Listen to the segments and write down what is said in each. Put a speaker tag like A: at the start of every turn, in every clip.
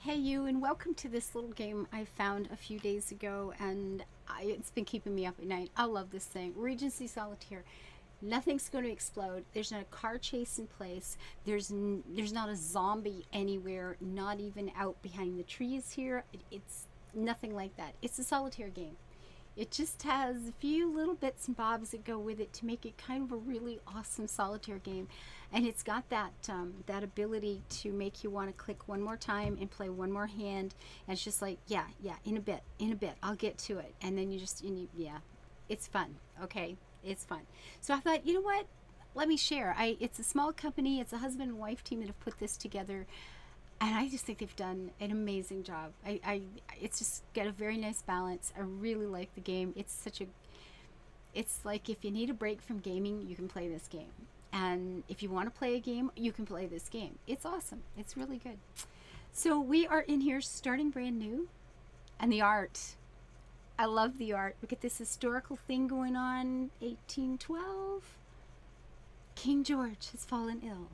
A: Hey you, and welcome to this little game I found a few days ago, and it's been keeping me up at night. I love this thing. Regency Solitaire. Nothing's going to explode. There's not a car chase in place. There's not a zombie anywhere, not even out behind the trees here. It's nothing like that. It's a solitaire game. It just has a few little bits and bobs that go with it to make it kind of a really awesome solitaire game, and it's got that ability to make you want to click one more time and play one more hand. And it's just like, yeah, in a bit, I'll get to it, and then yeah, it's fun. Okay, it's fun. So I thought, you know what? Let me share. It's a small company. It's a husband and wife team that have put this together. And I just think they've done an amazing job. It's just got a very nice balance. I really like the game. It's like if you need a break from gaming, you can play this game. And if you want to play a game, you can play this game. It's awesome. It's really good. So we are in here starting brand new. And the art. I love the art. Look at this historical thing going on. 1812. King George has fallen ill.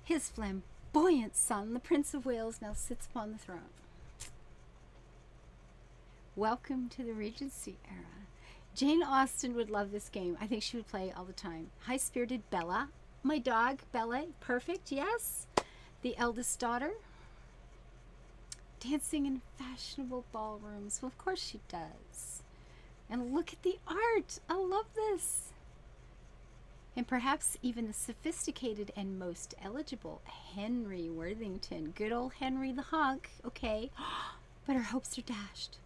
A: His flamboyant son, the Prince of Wales, now sits upon the throne. Welcome to the Regency era. Jane Austen would love this game. I think she would play all the time. High-spirited Bella. My dog, Bella. Perfect, yes. The eldest daughter. Dancing in fashionable ballrooms. Well, of course she does. And look at the art. I love this. And perhaps even the sophisticated and most eligible Henry Worthington. Good old Henry the hunk. Okay. But her hopes are dashed,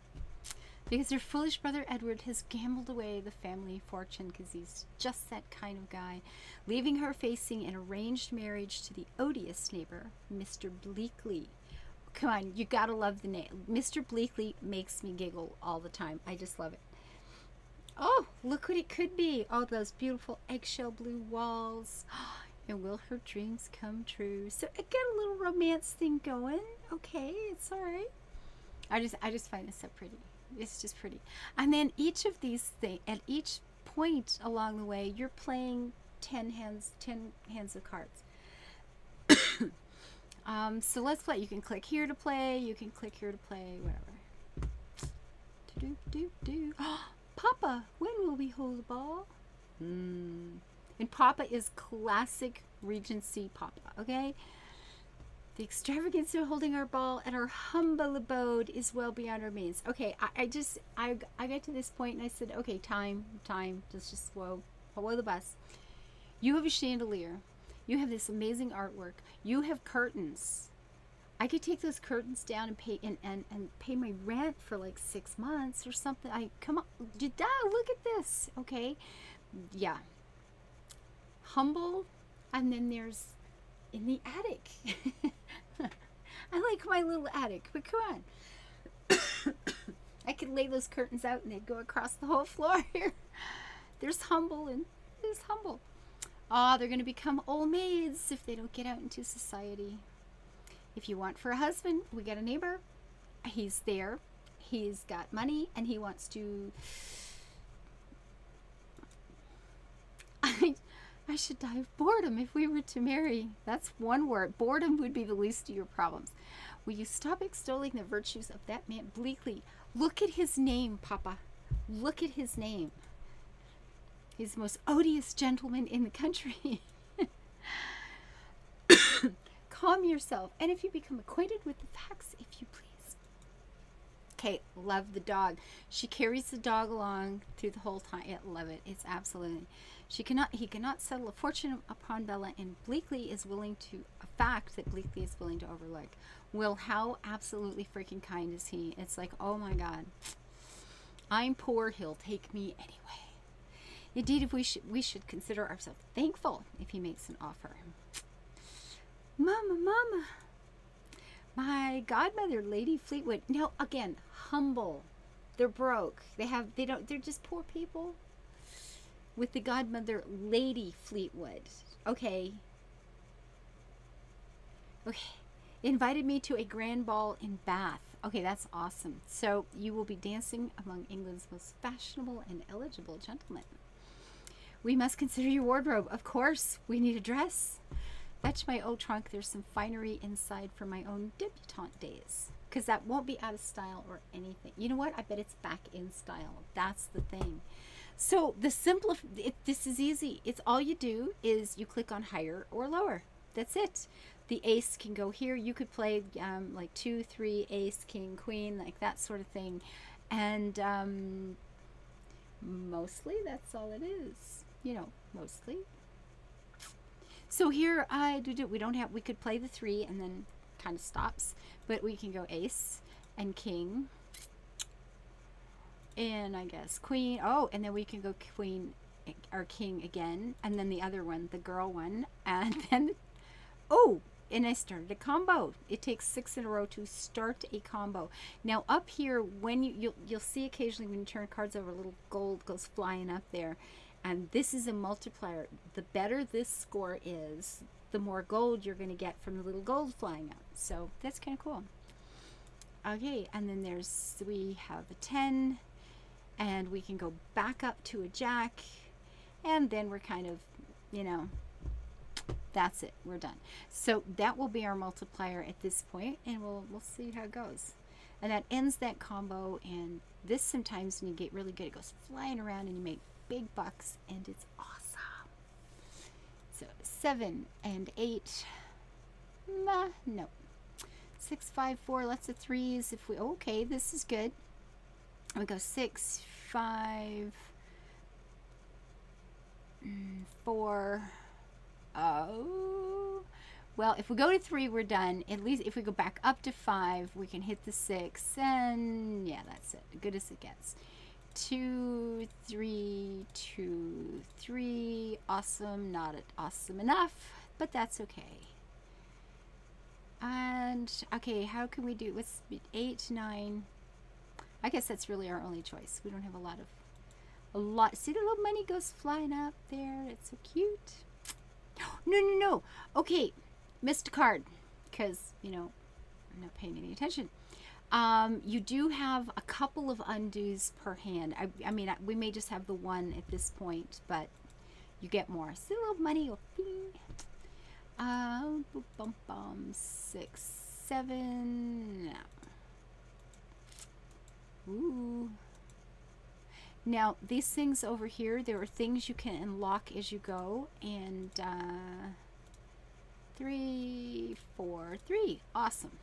A: because her foolish brother Edward has gambled away the family fortune, because he's just that kind of guy, leaving her facing an arranged marriage to the odious neighbor, Mr. Bleakley. Come on, you gotta love the name. Mr. Bleakley makes me giggle all the time. I just love it. Oh, look what it could be. Oh, those beautiful eggshell blue walls. And will her dreams come true? So I got a little romance thing going. Okay, it's all right. I just find this so pretty. It's just pretty. And then each of these things, at each point along the way, you're playing 10 hands of cards. So let's play. You can click here to play. You can click here to play. Whatever. Do. Papa, when will we hold the ball? And Papa is classic Regency Papa. Okay. The extravagance of holding our ball at our humble abode is well beyond our means. Okay, I got to this point and I said, okay, time. Let's just whoa the bus. You have a chandelier. You have this amazing artwork. You have curtains. I could take those curtains down and pay my rent for like 6 months or something. Come on, look at this. Okay, yeah. Humble, and then there's in the attic. I like my little attic, but come on. I could lay those curtains out and they'd go across the whole floor here. There's humble and there's humble. Oh, they're going to become old maids if they don't get out into society. If you want for a husband, we got a neighbor. He's there. He's got money and he wants to... I should die of boredom if we were to marry. That's one word. Boredom would be the least of your problems. Will you stop extolling the virtues of that man Bleakley? Look at his name, Papa. Look at his name. He's the most odious gentleman in the country. Calm yourself. And if you become acquainted with the facts, if you please. Okay, love the dog. She carries the dog along through the whole time. I love it. It's absolutely... He cannot settle a fortune upon Bella, and Bleakley is willing to... A fact that Bleakley is willing to overlook. Will, how absolutely freaking kind is he? It's like, oh my God. I'm poor, he'll take me anyway. Indeed, if we should consider ourselves thankful if he makes an offer. Mama. My godmother, Lady Fleetwood. Now, again, humble. They're broke. They're just poor people. With the godmother, Lady Fleetwood. Okay. Invited me to a grand ball in Bath. Okay, that's awesome. So you will be dancing among England's most fashionable and eligible gentlemen. We must consider your wardrobe. Of course, we need a dress. Fetch my old trunk. There's some finery inside for my own debutante days. Because that won't be out of style or anything. You know what? I bet it's back in style. That's the thing. So the this is easy. It's all you do is you click on higher or lower. That's it. The ace can go here. You could play like 2, 3, ace, king, queen, like that sort of thing. And mostly that's all it is. You know, mostly. So here we don't have, we could play the 3 and then kind of stops, but we can go ace and king and I guess queen. Oh, and then we can go queen or king again, and then the other one, the girl one, and then oh, and I started a combo. It takes 6 in a row to start a combo. Now up here, when you'll see occasionally when you turn cards over, a little gold goes flying up there. And this is a multiplier. The better this score is, the more gold you're going to get from the little gold flying up. So that's kind of cool. Okay, and then we have a 10, and we can go back up to a jack, and then we're kind of, you know, that's it. We're done. So that will be our multiplier at this point, and we'll see how it goes. And that ends that combo. And this, sometimes when you get really good, it goes flying around, and you make big bucks, and it's awesome. So 7 and 8, no, 6, 5, 4, lots of 3s. If we, okay, this is good. We go 6, 5, 4. Oh, well, if we go to 3, we're done. At least if we go back up to 5, we can hit the 6, and yeah, that's it. Good as it gets. 2, 3, 2, 3. Awesome. Not awesome enough, but that's okay. And okay, how can we do? What's 8, 9? I guess that's really our only choice. We don't have a lot. See, the little money goes flying up there. It's so cute. No. Okay, missed a card because, you know, I'm not paying any attention. You do have a couple of undos per hand. I mean, we may just have the one at this point, but you get more. See, a little money. 6, 7. No. Ooh. Now, these things over here, there are things you can unlock as you go. And 3, 4, 3. Awesome.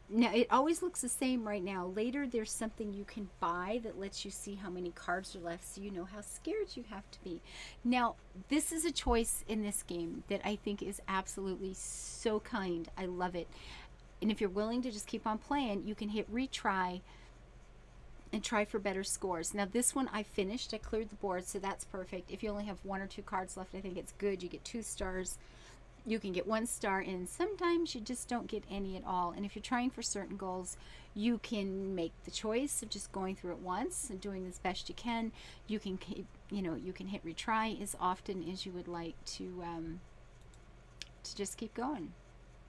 A: Now, it always looks the same right now. Later, there's something you can buy that lets you see how many cards are left, so you know how scared you have to be. Now, this is a choice in this game that I think is absolutely so kind. I love it. And if you're willing to just keep on playing, you can hit retry and try for better scores. Now, this one I finished. I cleared the board, so that's perfect. If you only have 1 or 2 cards left, I think it's good. You get 2 stars. You can get 1 star, and sometimes you just don't get any at all. And if you're trying for certain goals, you can make the choice of just going through it once and doing as best you can. You can, you know, you can hit retry as often as you would like to just keep going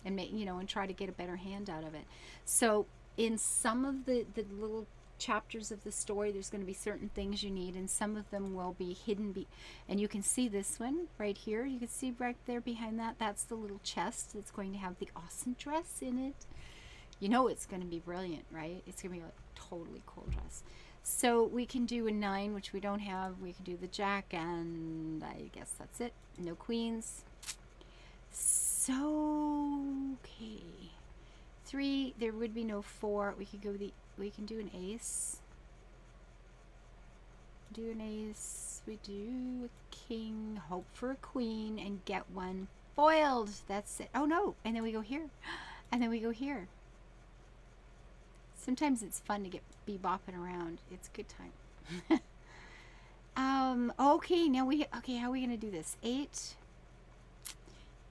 A: and make, you know, and try to get a better hand out of it. So in some of the little chapters of the story, there's going to be certain things you need, and some of them will be hidden, and you can see this one right here. You can see right there behind that, that's the little chest that's going to have the awesome dress in it. You know it's going to be brilliant, right? It's going to be a totally cool dress. So we can do a 9, which we don't have. We can do the jack, and I guess that's it. No queens. So okay, 3, there would be no 4. We could go we can do an ace. Do an ace. We do a king. Hope for a queen and get 1 foiled. That's it. Oh no! And then we go here, and then we go here. Sometimes it's fun to be bopping around. It's a good time. Okay. Now how are we gonna do this? 8.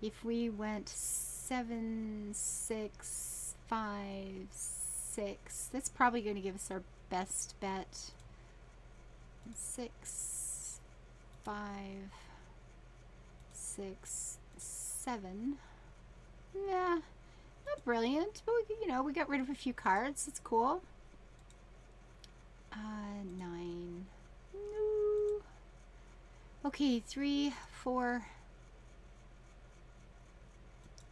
A: If we went 7, 6, 5, 6, that's probably going to give us our best bet. 6, 5, 6, 7. Yeah, not brilliant, but we, you know, we got rid of a few cards. It's cool. 9. No. Okay, 3, 4.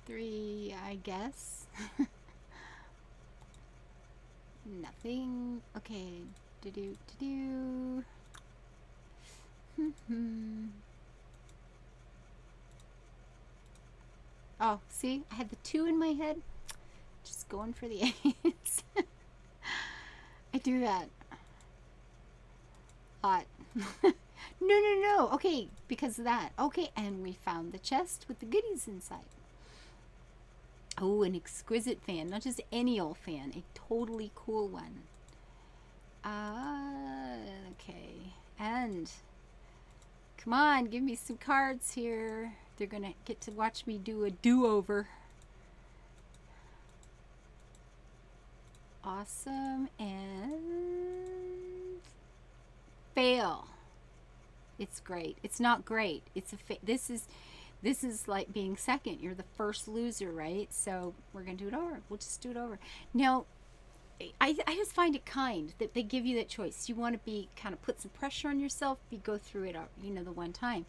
A: 3, I guess. Nothing. Okay. Do. Oh, see? I had the 2 in my head. Just going for the 8s. I do that a lot. No. Okay, because of that. Okay, and we found the chest with the goodies inside. Oh, an exquisite fan. Not just any old fan. A totally cool one. Okay. And come on, give me some cards here. They're gonna get to watch me do a do-over. Awesome. And fail. It's great. It's not great. It's a this is like being second. You're the first loser, right? So we're gonna do it over. We'll just do it over. Now, I just find it kind that they give you that choice. You want to be kind of put some pressure on yourself. You go through it, you know, the one time.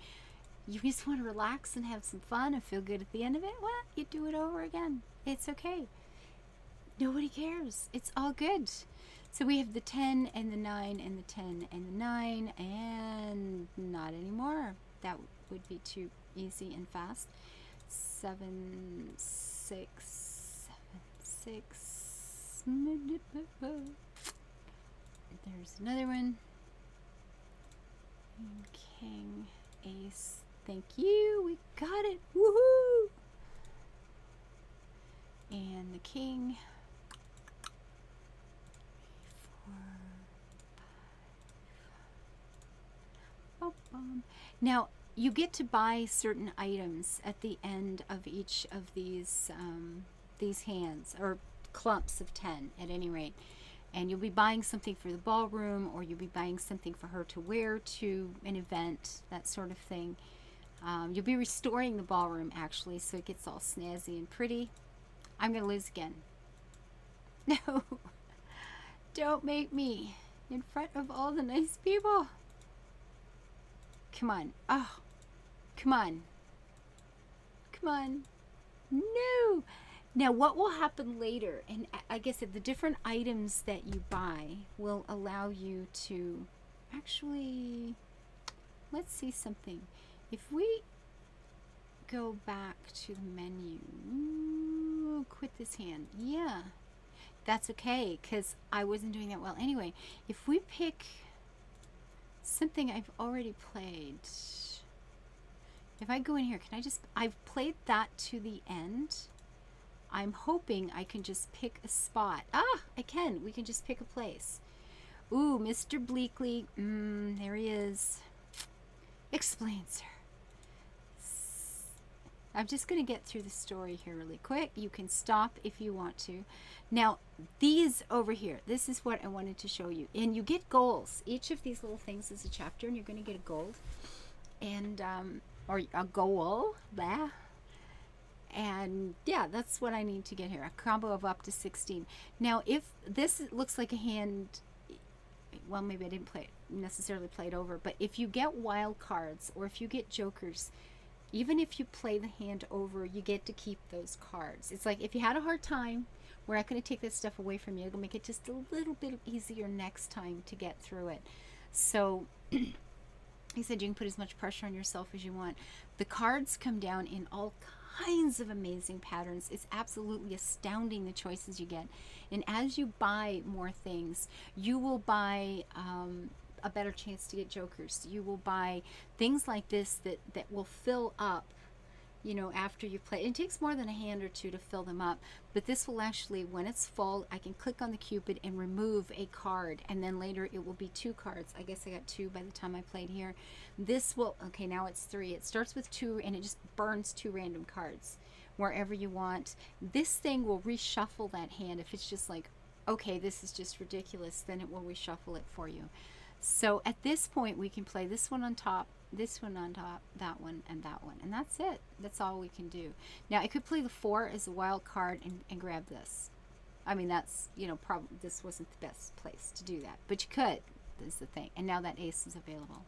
A: You just want to relax and have some fun and feel good at the end of it. Well, you do it over again. It's okay. Nobody cares. It's all good. So we have the 10 and the 9 and the 10 and the 9, and not anymore. That would be too easy and fast. 7, 6, 7, 6. There's another one. King, ace. Thank you. We got it. Woohoo! And the king. 4, 5. Now you get to buy certain items at the end of each of these hands, or clumps of 10 at any rate, and you'll be buying something for the ballroom, or you'll be buying something for her to wear to an event, that sort of thing. You'll be restoring the ballroom actually, so it gets all snazzy and pretty. I'm gonna lose again. No, don't make me in front of all the nice people. Come on. Oh, come on. Come on. No. Now, what will happen later, and I guess that the different items that you buy will allow you to actually, let's see something. If we go back to the menu, quit this hand. Yeah, that's okay, because I wasn't doing that well. Anyway, if we pick something I've already played, if I go in here, can I just, I've played that to the end. I'm hoping I can just pick a spot. Ah, I can. We can just pick a place. Ooh, Mr. Bleakley. There he is. Explain, sir. I'm just going to get through the story here really quick. You can stop if you want to. Now, these over here, this is what I wanted to show you. And you get goals. Each of these little things is a chapter, and you're going to get a gold. And, or a goal. Blah. And yeah, that's what I need to get here. A combo of up to 16. Now, if this looks like a hand, well, maybe I didn't necessarily play it over, but if you get wild cards or if you get jokers, even if you play the hand over, you get to keep those cards. It's like if you had a hard time, we're not going to take this stuff away from you. It'll make it just a little bit easier next time to get through it. So he said you can put as much pressure on yourself as you want. The cards come down in all kinds of amazing patterns. It's absolutely astounding the choices you get. And as you buy more things, you will buy a better chance to get jokers. You will buy things like this that will fill up, you know, after you play. It takes more than a hand or two to fill them up, but this will actually, when it's full, I can click on the Cupid and remove a card, and then later it will be 2 cards. I guess I got 2 by the time I played here. This will, okay, now it's 3. It starts with 2 and it just burns 2 random cards wherever you want. This thing will reshuffle that hand. If it's just like, okay, this is just ridiculous, then it will reshuffle it for you. So at this point we can play this one on top, this one on top, that one, and that one, and that's it. That's all we can do. Now I could play the 4 as a wild card and grab this. I mean, that's, you know, probably this wasn't the best place to do that, but you could, is the thing. And now that ace is available,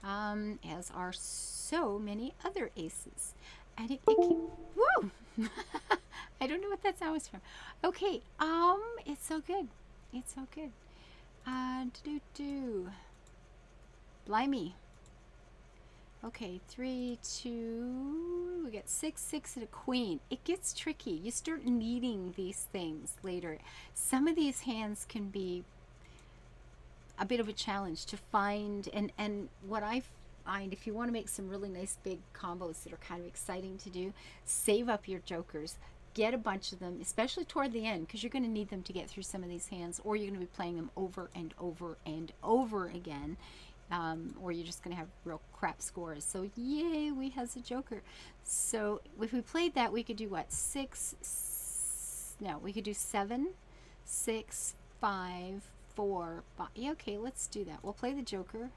A: as are so many other aces. And it keep, woo! I don't know what that sound was from. Okay, it's so good. It's so good. Blimey. Okay, 3, 2, we got 6, 6, and a queen. It gets tricky. You start needing these things later. Some of these hands can be a bit of a challenge to find, and what I find, if you want to make some really nice big combos that are kind of exciting to do, save up your jokers. Get a bunch of them, especially toward the end, because you're going to need them to get through some of these hands, or you're going to be playing them over and over and over again. Or you're just going to have real crap scores. So yay, we has a joker. So if we played that, we could do what? We could do 7, 6, 5, 4, 5. Yeah, okay, let's do that. We'll play the joker.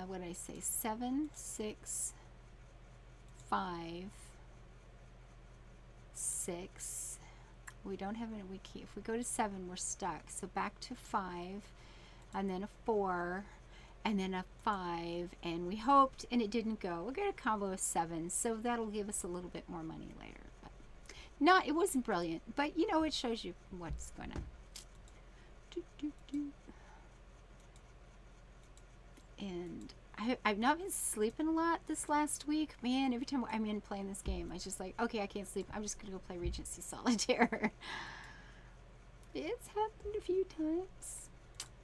A: What did I say? 7, 6, 5, 6. We don't have any. If we go to 7, we're stuck. So back to 5. And then a 4, and then a 5, and we hoped, and it didn't go. We'll get a combo of 7, so that'll give us a little bit more money later. But it wasn't brilliant, but you know, it shows you what's going on. And I've not been sleeping a lot this last week. Man, every time I'm in playing this game, I just like, okay, I can't sleep. I'm just going to go play Regency Solitaire. It's happened a few times.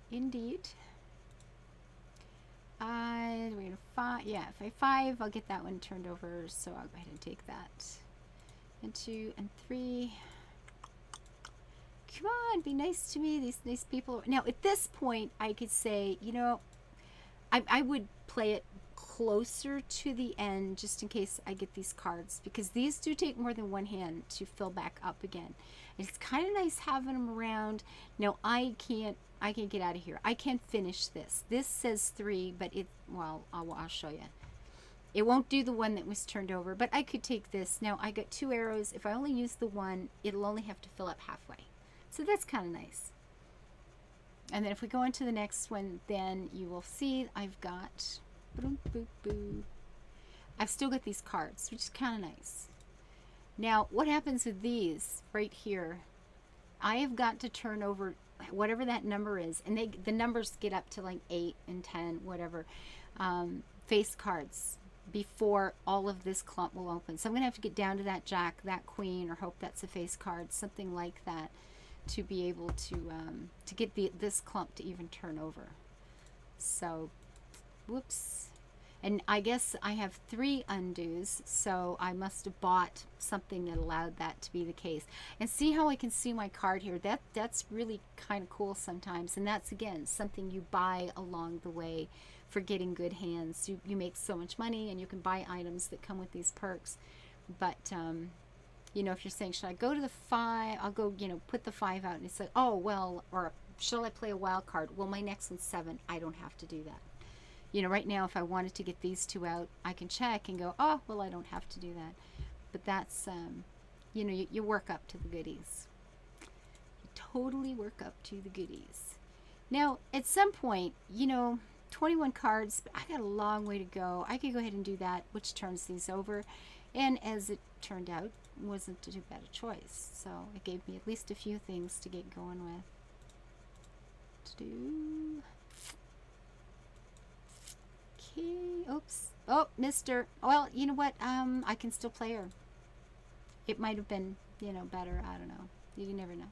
A: Indeed. We're gonna 5. Yeah, if I 5, I'll get that one turned over. So I'll go ahead and take that. And 2 and 3. Come on, be nice to me. These nice people. Now at this point, I could say, you know, I would play it closer to the end just in case I get these cards, because these do take more than one hand to fill back up again. It's kind of nice having them around. Now I can't get out of here. I can't finish this. This says 3, but I'll show you. It won't do the one that was turned over, but I could take this. Now I got 2 arrows. If I only use the one, it'll only have to fill up halfway. So that's kind of nice. And then if we go into the next one, then you will see I've got, I've still got these cards, which is kind of nice. Now, what happens with these right here, I have got to turn over whatever that number is, and the numbers get up to like 8 and 10, whatever, face cards before all of this clump will open. So I'm going to have to get down to that jack, that queen, or hope that's a face card, something like that, to be able to get this clump to even turn over. So, whoops. And I guess I have 3 undos, so I must have bought something that allowed that to be the case. And see how I can see my card here? That's really kind of cool sometimes. And that's, again, something you buy along the way for getting good hands. You make so much money, and you can buy items that come with these perks. But, you know, if you're saying, should I go to the 5? I'll go, you know, put the 5 out. And it's like, oh, well, or shall I play a wild card? Well, my next one's 7. I don't have to do that. You know, right now, if I wanted to get these 2 out, I can check and go, oh, well, I don't have to do that. But that's, you know, you work up to the goodies. You totally work up to the goodies. Now, at some point, you know, 21 cards, but I got a long way to go. I could go ahead and do that, which turns these over. And as it turned out, wasn't too bad a choice. So it gave me at least a few things to get going with. To do... Oops. Oh, mister. Well, you know what? I can still play her. It might have been, you know, better. I don't know. You never know.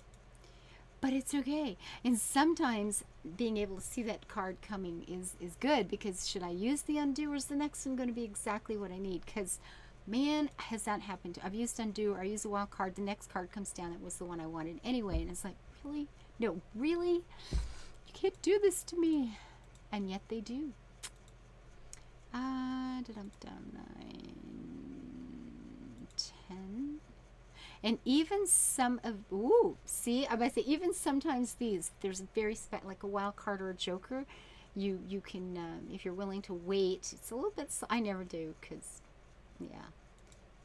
A: But it's okay. And sometimes being able to see that card coming is good, because should I use the undo, or is the next one going to be exactly what I need? Because, man, has that happened. I've used undo, or I use a wild card. The next card comes down. It was the one I wanted anyway. And it's like, really? No, really? You can't do this to me. And yet they do. 9, 10, and even some of, ooh, see, I say even sometimes these, there's a very like a wild card or a joker, you can, if you're willing to wait, it's a little bit, I never do, because, yeah,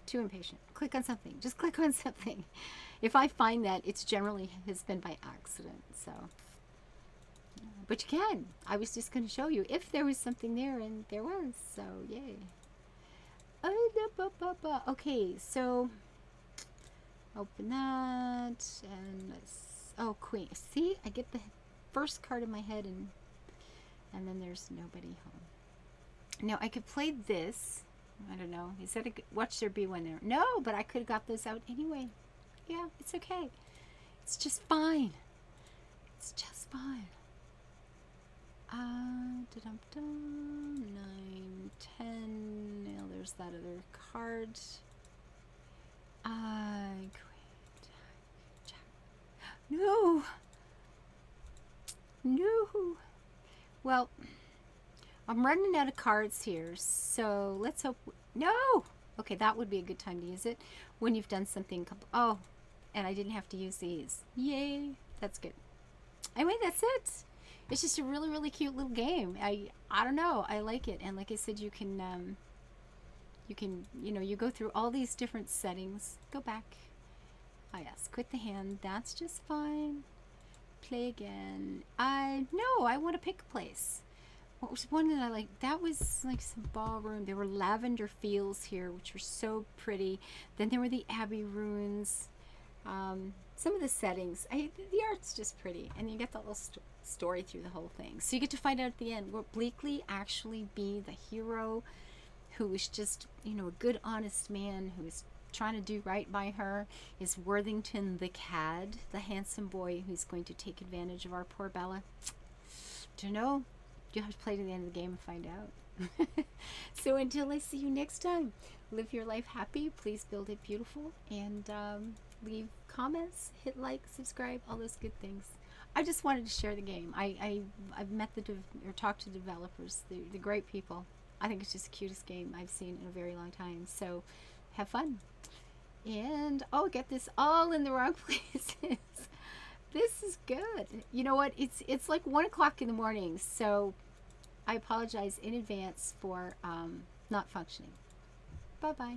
A: too impatient. Click on something, just click on something. If I find that, it's generally has been by accident, so. But you can. I was just going to show you if there was something there, and there was. So, yay. Okay, so open that and let's, oh, queen. See, I get the first card in my head and then there's nobody home. Now I could play this. I don't know. He said, watch there be one there. No, but I could have got those out anyway. Yeah, it's okay. It's just fine. It's just fine. 9, 10. Now there's that other card. No. No. Well, I'm running out of cards here, so let's hope. No. Okay, that would be a good time to use it when you've done something. Oh, and I didn't have to use these. Yay. That's good. Anyway, that's it. It's just a really, really cute little game. I don't know. I like it. And like I said, you can, you go through all these different settings. Go back. Ah, yes. Quit the hand. That's just fine. Play again. No, I want to pick a place. What was one that I liked? That was like some ballroom. There were lavender fields here, which were so pretty. Then there were the Abbey ruins. Some of the settings, the art's just pretty, and you get the little story through the whole thing. So you get to find out at the end, will Bleakley actually be the hero who is just, a good, honest man who is trying to do right by her? Is Worthington the cad, the handsome boy who's going to take advantage of our poor Bella? Don't know. You'll have to play to the end of the game and find out. So until I see you next time, live your life happy. Please build it beautiful, and leave comments, hit like, subscribe, all those good things. I just wanted to share the game. I've met or talked to developers, the great people. I think it's just the cutest game I've seen in a very long time. So have fun. And get this all in the wrong places. This is good. You know what? It's like 1 o'clock in the morning, so I apologize in advance for not functioning. Bye bye.